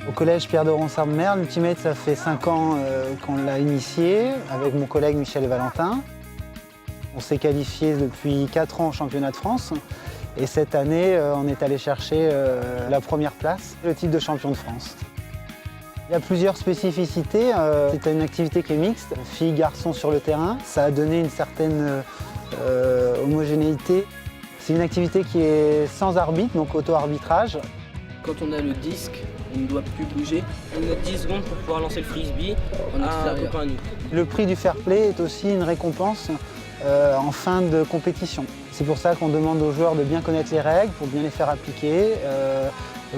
Au collège Pierre de Ronsard-Mer, l'Ultimate, ça fait 5 ans qu'on l'a initié avec mon collègue Michel et Valentin. On s'est qualifié depuis 4 ans au championnat de France et cette année, on est allé chercher la première place, le titre de champion de France. Il y a plusieurs spécificités. C'est une activité qui est mixte, filles-garçons sur le terrain. Ça a donné une certaine homogénéité. C'est une activité qui est sans arbitre, donc auto-arbitrage. Quand on a le disque, on ne doit plus bouger. On a 10 secondes pour pouvoir lancer le frisbee à un copain à nous. Le prix du fair play est aussi une récompense en fin de compétition. C'est pour ça qu'on demande aux joueurs de bien connaître les règles, pour bien les faire appliquer,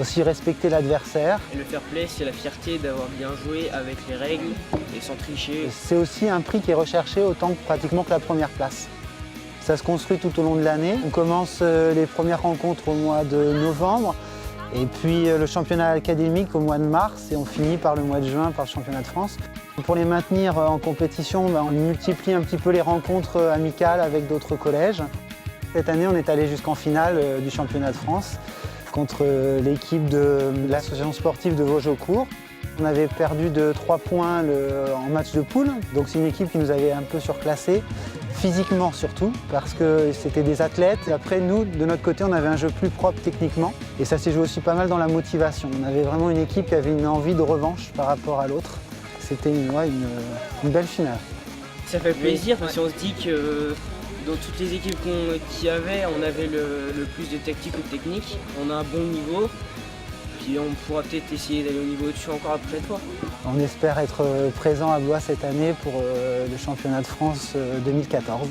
aussi respecter l'adversaire. Et le fair play, c'est la fierté d'avoir bien joué avec les règles et sans tricher. C'est aussi un prix qui est recherché autant pratiquement que la première place. Ça se construit tout au long de l'année. On commence les premières rencontres au mois de novembre. Et puis le championnat académique au mois de mars et on finit par le mois de juin par le championnat de France. Pour les maintenir en compétition, on multiplie un petit peu les rencontres amicales avec d'autres collèges. Cette année, on est allé jusqu'en finale du championnat de France contre l'équipe de l'association sportive de Vosges-au-Court. On avait perdu de 3 points en match de poule, donc c'est une équipe qui nous avait un peu surclassé, physiquement surtout, parce que c'était des athlètes. Et après, nous, de notre côté, on avait un jeu plus propre techniquement, et ça s'est joué aussi pas mal dans la motivation. On avait vraiment une équipe qui avait une envie de revanche par rapport à l'autre. C'était une belle finale. Ça fait plaisir parce qu'on se dit que dans toutes les équipes qu'il y avait, on avait le plus de tactique ou de technique. On a un bon niveau. Puis on pourra peut-être essayer d'aller au niveau au-dessus encore la prochaine fois. On espère être présent à Blois cette année pour le championnat de France 2014.